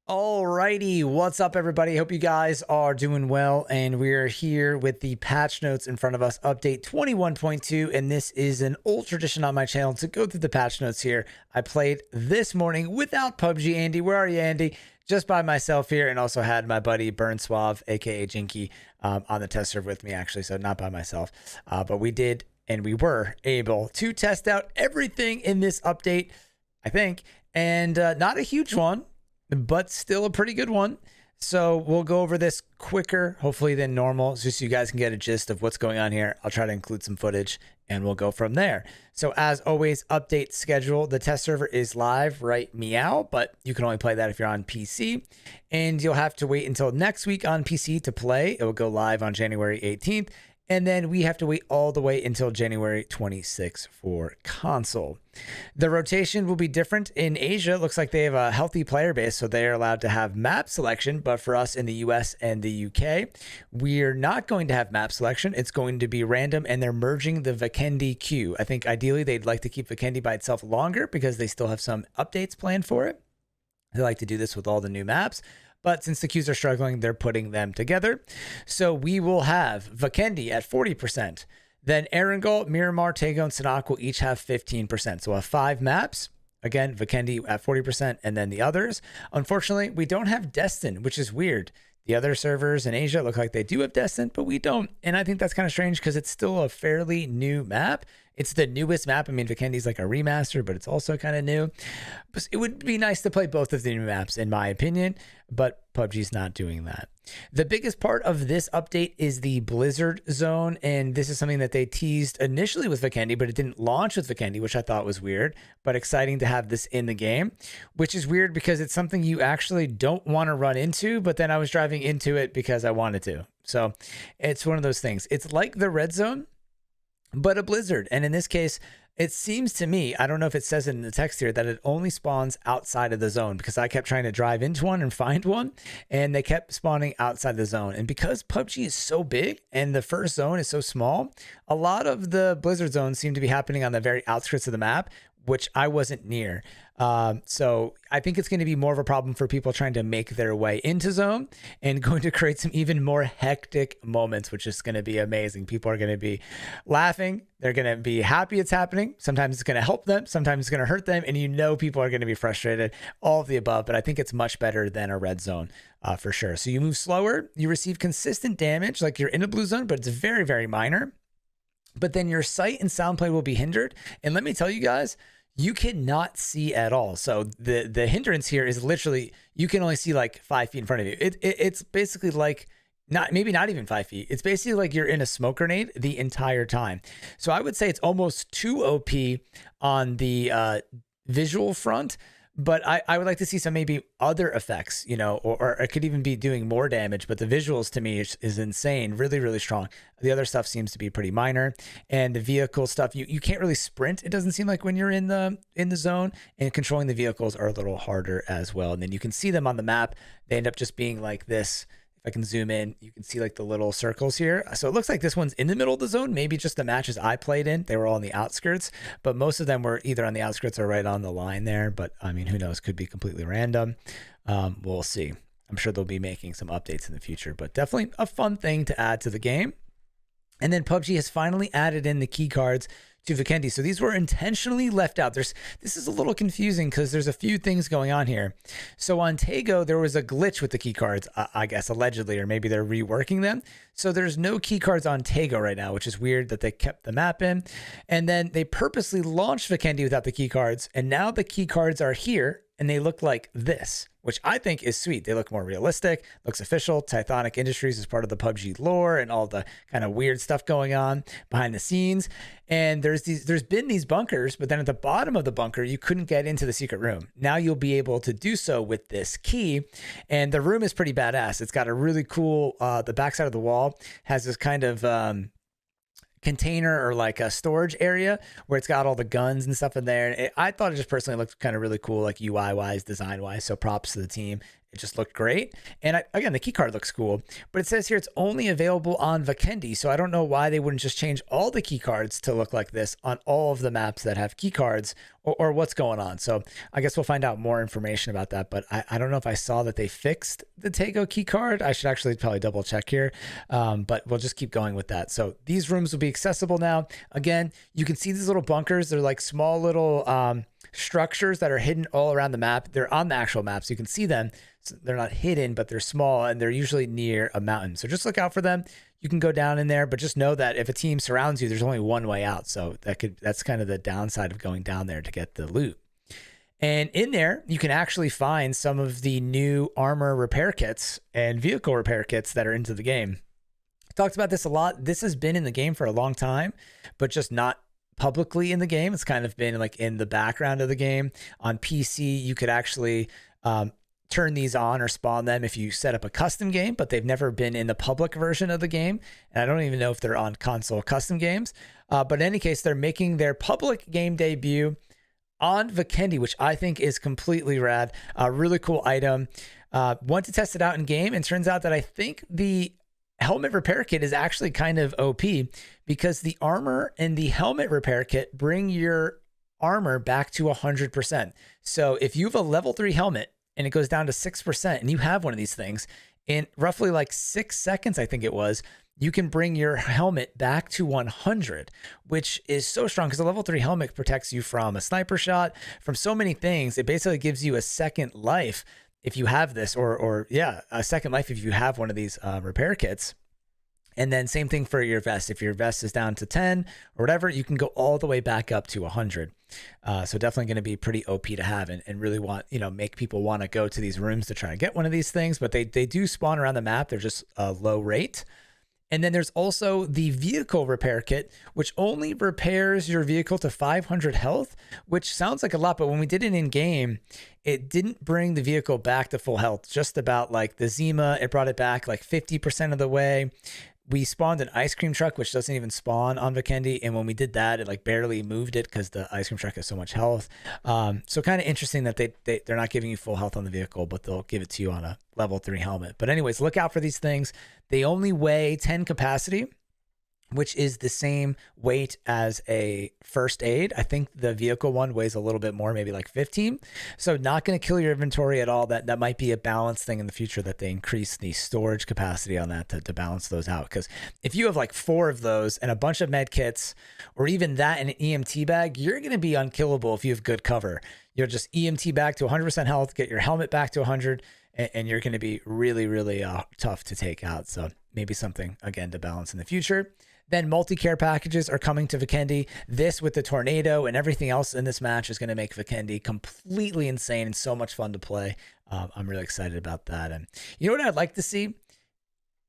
Alrighty, what's up everybody? Hope you guys are doing well, and we're here with the patch notes in front of us, update 21.2, and this is an old tradition on my channel to go through the patch notes here. I played this morning without PUBG Andy. Where are you, Andy? Just by myself here, and also had my buddy Burn Suave, aka Jinky, on the test server with me actually, so not by myself. But we did, and we were able to test out everything in this update, I think, and not a huge one, but still a pretty good one. So we'll go over this quicker, hopefully, than normal, just so you guys can get a gist of what's going on here. I'll try to include some footage and we'll go from there. So as always, update schedule. The test server is live, right? Meow, but you can only play that if you're on PC, and you'll have to wait until next week on PC to play. It will go live on January 18th. And then we have to wait all the way until January 26th for console. The rotation will be different. In Asia, it looks like they have a healthy player base, so they are allowed to have map selection. But for us in the US and the UK, we're not going to have map selection. It's going to be random, and they're merging the Vikendi queue. I think ideally they'd like to keep Vikendi by itself longer because they still have some updates planned for it. They like to do this with all the new maps. But since the queues are struggling, they're putting them together. So we will have Vikendi at 40%. Then Erangel, Miramar, Tego, and Sanhok will each have 15%. So we'll have 5 maps. Again, Vikendi at 40%, and then the others. Unfortunately, we don't have Destin, which is weird. The other servers in Asia look like they do have Destin, but we don't. And I think that's kind of strange because it's still a fairly new map. It's the newest map. I mean, Vikendi's like a remaster, but it's also kind of new. But it would be nice to play both of the new maps, in my opinion, but PUBG's not doing that. The biggest part of this update is the Blizzard Zone, and this is something that they teased initially with Vikendi, but it didn't launch with Vikendi, which I thought was weird, but exciting to have this in the game, which is weird because it's something you actually don't want to run into, but then I was driving into it because I wanted to. So it's one of those things. It's like the Red Zone, but a Blizzard. And in this case, it seems to me, I don't know if it says it in the text here, that it only spawns outside of the zone, because I kept trying to drive into one and find one, and they kept spawning outside the zone. And because PUBG is so big and the first zone is so small, a lot of the Blizzard zones seem to be happening on the very outskirts of the map, which I wasn't near. So I think it's going to be more of a problem for people trying to make their way into zone, and going to create some even more hectic moments, which is going to be amazing. People are going to be laughing. They're going to be happy it's happening. Sometimes it's going to help them. Sometimes it's going to hurt them. And you know, people are going to be frustrated, all of the above. But I think it's much better than a red zone for sure. So you move slower, you receive consistent damage like you're in a blue zone, but it's very, very minor. But then your sight and sound play will be hindered. And let me tell you guys, you cannot see at all. So the hindrance here is literally, you can only see like 5 feet in front of you. It's basically like, maybe not even 5 feet. It's basically like you're in a smoke grenade the entire time. So I would say it's almost too OP on the visual front. But I would like to see some maybe other effects, you know, or it could even be doing more damage. But the visuals to me is insane, really, really strong. The other stuff seems to be pretty minor. And the vehicle stuff, you can't really sprint, it doesn't seem like, when you're in the zone. And controlling the vehicles are a little harder as well. And then you can see them on the map. They end up just being like this. I can zoom in, you can see like the little circles here. So it looks like this one's in the middle of the zone. Maybe just the matches I played in, they were all on the outskirts, but most of them were either on the outskirts or right on the line there. But I mean, who knows, could be completely random. We'll see. I'm sure they'll be making some updates in the future, but definitely a fun thing to add to the game. And then PUBG has finally added in the key cards to Vikendi. So these were intentionally left out. This is a little confusing because there's a few things going on here. So on Tego, there was a glitch with the key cards, I guess, allegedly, or maybe they're reworking them. So there's no key cards on Tego right now, which is weird that they kept the map in. And then they purposely launched Vikendi without the key cards. And now the key cards are here and they look like this, which I think is sweet. They look more realistic, looks official. Tithonic Industries is part of the PUBG lore and all the kind of weird stuff going on behind the scenes. And there's been these bunkers, but then at the bottom of the bunker, you couldn't get into the secret room. Now you'll be able to do so with this key. And the room is pretty badass. It's got a really cool, the backside of the wall has this kind of, container or like a storage area where it's got all the guns and stuff in there. And I thought it just personally looked kind of really cool, like UI wise, design wise. So props to the team. It just looked great. And again, the key card looks cool, but it says here it's only available on Vikendi. So I don't know why they wouldn't just change all the key cards to look like this on all of the maps that have key cards, or what's going on. So I guess we'll find out more information about that. But I don't know if I saw that they fixed the Tego key card. I should actually probably double check here, but we'll just keep going with that. So these rooms will be accessible now. Again, you can see these little bunkers. They're like small little structures that are hidden all around the map. They're on the actual map, so you can see them. So they're not hidden, but they're small, and they're usually near a mountain. So just look out for them. You can go down in there, but just know that if a team surrounds you, there's only one way out. So that's kind of the downside of going down there to get the loot. And in there, you can actually find some of the new armor repair kits and vehicle repair kits that are into the game. I talked about this a lot. This has been in the game for a long time, but just not publicly in the game. It's kind of been like in the background of the game. On PC, you could actually turn these on or spawn them if you set up a custom game, but they've never been in the public version of the game. And I don't even know if they're on console custom games. But in any case, they're making their public game debut on Vikendi, which I think is completely rad. A really cool item. Went to test it out in game, and turns out that I think the helmet repair kit is actually kind of OP, because the armor and the helmet repair kit bring your armor back to 100%. So if you have a level 3 helmet and it goes down to 6%, and you have one of these things, in roughly like 6 seconds, I think it was, you can bring your helmet back to 100, which is so strong, because a level 3 helmet protects you from a sniper shot, from so many things. It basically gives you a second life if you have this, or a second life if you have one of these repair kits. And then same thing for your vest. If your vest is down to 10 or whatever, you can go all the way back up to 100. So definitely going to be pretty OP to have, and really make people want to go to these rooms to try and get one of these things. But they do spawn around the map. They're just a low rate. And then there's also the vehicle repair kit, which only repairs your vehicle to 500 health, which sounds like a lot, but when we did it in game, it didn't bring the vehicle back to full health. Just about like the Zima, it brought it back like 50% of the way. We spawned an ice cream truck, which doesn't even spawn on Vikendi. And when we did that, it like barely moved it because the ice cream truck has so much health. So kind of interesting that they're not giving you full health on the vehicle, but they'll give it to you on a level 3 helmet. But anyways, look out for these things. They only weigh 10 capacity, which is the same weight as a first aid. I think the vehicle one weighs a little bit more, maybe like 15. So not going to kill your inventory at all. That might be a balance thing in the future, that they increase the storage capacity on that to balance those out. Because if you have like 4 of those and a bunch of med kits, or even that and an EMT bag, you're going to be unkillable if you have good cover. You'll just EMT back to 100% health, get your helmet back to 100, and you're going to be really, really tough to take out. So maybe something, again, to balance in the future. Then multi-care packages are coming to Vikendi. This with the tornado and everything else in this match is going to make Vikendi completely insane and so much fun to play. I'm really excited about that. And you know what I'd like to see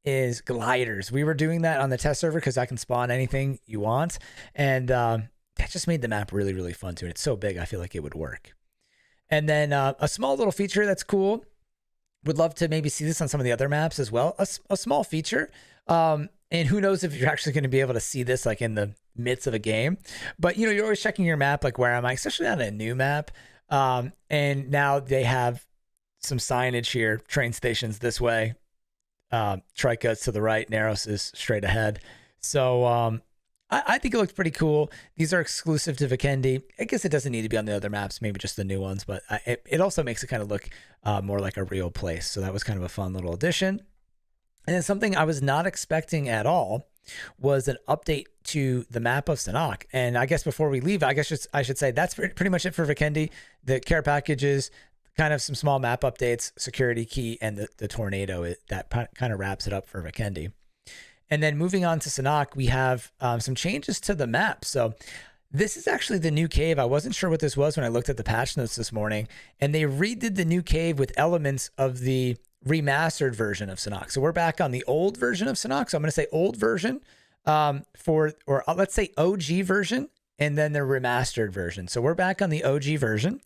is gliders. We were doing that on the test server because I can spawn anything you want. And that just made the map really, really fun too. And it's so big, I feel like it would work. And then a small little feature that's cool. Would love to maybe see this on some of the other maps as well. A small feature. And who knows if you're actually going to be able to see this like in the midst of a game. But, you're always checking your map, like where am I, especially on a new map. And now they have some signage here, train stations this way. Trica's to the right, Narrows is straight ahead. So I think it looks pretty cool. These are exclusive to Vikendi. I guess it doesn't need to be on the other maps, maybe just the new ones. But it also makes it kind of look more like a real place. So that was kind of a fun little addition. And then something I was not expecting at all was an update to the map of Sanhok. And I guess before we leave, I should say that's pretty much it for Vikendi. The care packages, kind of some small map updates, security key, and the tornado. That kind of wraps it up for Vikendi. And then moving on to Sanhok, we have some changes to the map. So this is actually the new cave. I wasn't sure what this was when I looked at the patch notes this morning. And they redid the new cave with elements of the remastered version of Sanhok. So we're back on the old version of Sanhok. So I'm going to say old version or let's say OG version, and then the remastered version. So we're back on the OG version,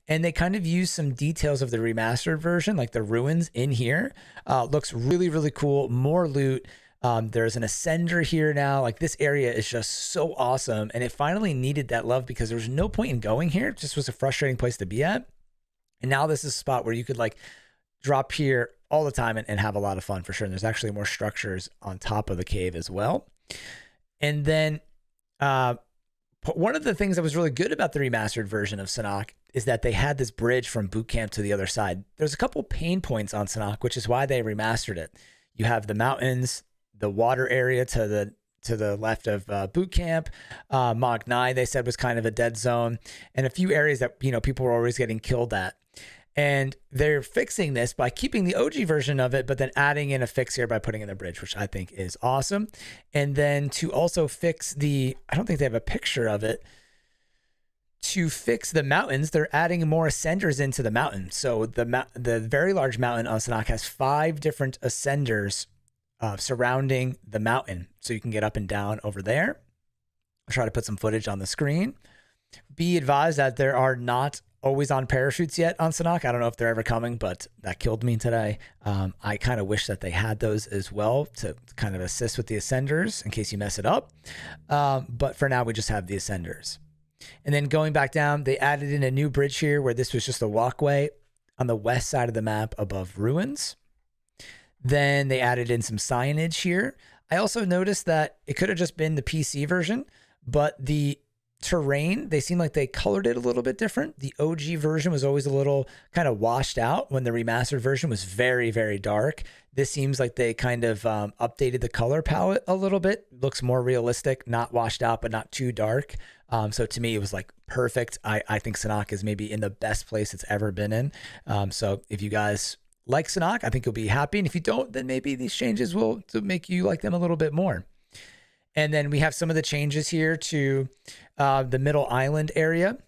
and they kind of use some details of the remastered version, like the ruins in here. Looks really, really cool. More loot. There's an ascender here now. Like this area is just so awesome. And it finally needed that love because there was no point in going here. It just was a frustrating place to be at. And now this is a spot where you could like drop here all the time and have a lot of fun for sure. And there's actually more structures on top of the cave as well. And then one of the things that was really good about the remastered version of Sanhok is that they had this bridge from boot camp to the other side. There's a couple pain points on Sanhok, which is why they remastered it. You have the mountains, the water area to the left of boot camp. Mach 9, they said, was kind of a dead zone, and a few areas that, you know, people were always getting killed at. And they're fixing this by keeping the OG version of it, but then adding in a fix here by putting in the bridge, which I think is awesome. And then to also fix I don't think they have a picture of it. To fix the mountains, they're adding more ascenders into the mountain. So the very large mountain on Sanhok has 5 different ascenders surrounding the mountain. So you can get up and down over there. I'll try to put some footage on the screen. Be advised that there are not always on parachutes yet on Sanhok. I don't know if they're ever coming, but that killed me today. I kind of wish that they had those as well to kind of assist with the ascenders in case you mess it up. But for now, we just have the ascenders. And then going back down, they added in a new bridge here where this was just a walkway on the west side of the map above ruins. Then they added in some signage here. I also noticed that it could have just been the PC version, but the terrain, they seem like they colored it a little bit different. The OG version was always a little kind of washed out when the remastered version was very, very dark. This seems like they kind of updated the color palette a little bit. Looks more realistic, not washed out, but not too dark. So to me, it was like perfect. I think Sanhok is maybe in the best place it's ever been in. So if you guys like Sanhok, I think you'll be happy. And if you don't, then maybe these changes will make you like them a little bit more. And then we have some of the changes here to the middle island area.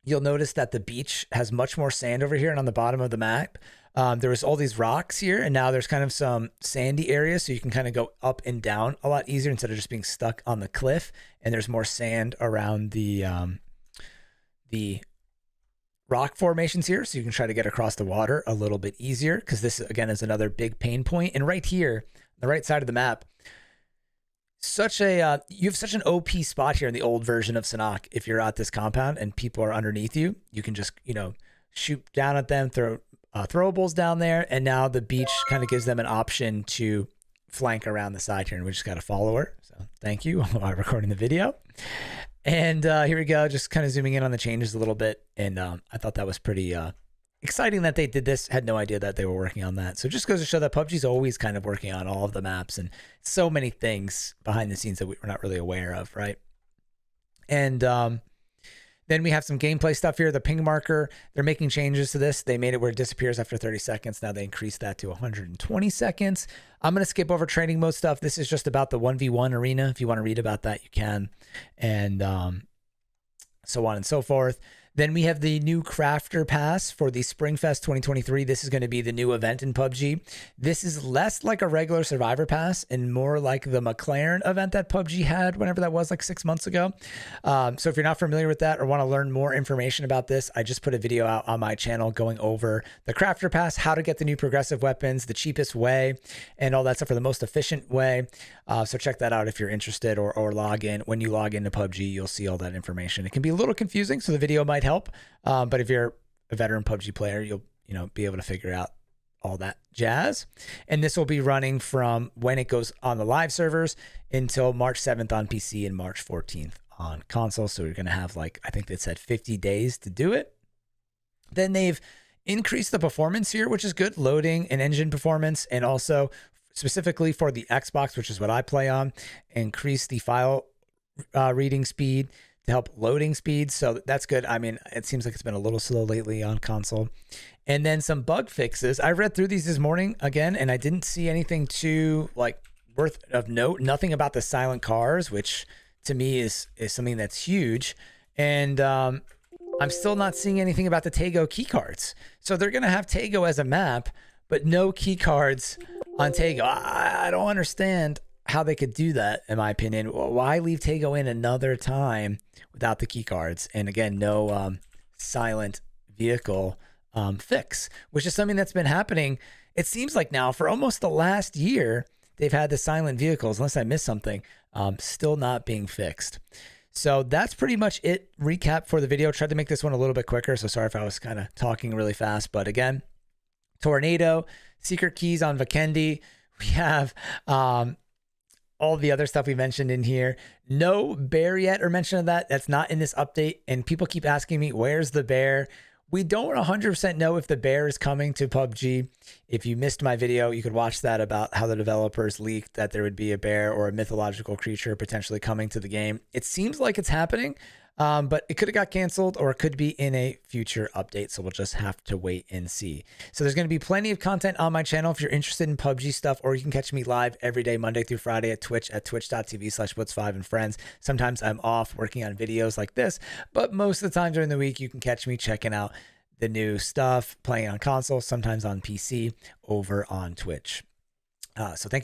You'll notice that the beach has much more sand over here and on the bottom of the map. There was all these rocks here, and now there's kind of some sandy areas, so you can kind of go up and down a lot easier instead of just being stuck on the cliff. And there's more sand around the rock formations here, so you can try to get across the water a little bit easier, because this, again, is another big pain point. And right here, on the right side of the map, you have such an OP spot here in the old version of Sanhok. If you're at this compound and people are underneath you, you can just, you know, shoot down at them, throw throwables down there, and now the beach kind of gives them an option to flank around the side here, and we just got a follower. So thank you while recording the video. And here we go, just kind of zooming in on the changes a little bit. And I thought that was pretty exciting that they did this. Had no idea that they were working on that. So it just goes to show that PUBG's always kind of working on all of the maps and so many things behind the scenes that we're not really aware of, right? And then we have some gameplay stuff here. The ping marker, they're making changes to this. They made it where it disappears after 30 seconds. Now they increased that to 120 seconds. I'm going to skip over training mode stuff. This is just about the 1v1 arena. If you want to read about that, you can. And so on and so forth. Then we have the new Crafter Pass for the Springfest 2023. This is going to be the new event in PUBG. This is less like a regular Survivor Pass and more like the McLaren event that PUBG had, whenever that was, like 6 months ago. So if you're not familiar with that or want to learn more information about this, I just put a video out on my channel going over the Crafter Pass, how to get the new progressive weapons, the cheapest way, and all that stuff for the most efficient way. So check that out if you're interested, or log in. When you log into PUBG, you'll see all that information. It can be a little confusing, so the video might help. But if you're a veteran PUBG player, you'll be able to figure out all that jazz. And this will be running from when it goes on the live servers until March 7th on PC and March 14th on console. So you're going to have, like, I think they said 50 days to do it. Then they've increased the performance here, which is good. Loading and engine performance, and also specifically for the Xbox, which is what I play on, increase the file reading speed to help loading speeds. So that's good. I mean, it seems like it's been a little slow lately on console. And then some bug fixes. I read through these this morning again, and I didn't see anything too worth of note. Nothing about the silent cars, which to me is something that's huge. And I'm still not seeing anything about the Tago keycards. So they're going to have Tago as a map, but no keycards on Tago. I don't understand how they could do that, in my opinion. Why leave Tago in another time without the key cards? And again, no silent vehicle fix, which is something that's been happening. It seems like now for almost the last year, they've had the silent vehicles, unless I missed something, still not being fixed. So that's pretty much it. Recap for the video. Tried to make this one a little bit quicker, so sorry if I was kind of talking really fast. But again, Tornado, secret keys on Vikendi. We have all the other stuff we mentioned in here. No bear yet or mention of that. That's not in this update. And people keep asking me, where's the bear? We don't 100% know if the bear is coming to PUBG. If you missed my video, you could watch that about how the developers leaked that there would be a bear or a mythological creature potentially coming to the game. It seems like it's happening, but it could have got canceled or it could be in a future update. So we'll just have to wait and see. So there's going to be plenty of content on my channel if you're interested in PUBG stuff, or you can catch me live every day, Monday through Friday at Twitch at twitch.tv/woods5 and friends. Sometimes I'm off working on videos like this, but most of the time during the week, you can catch me checking out the new stuff, playing on console, sometimes on PC over on Twitch. So thank you.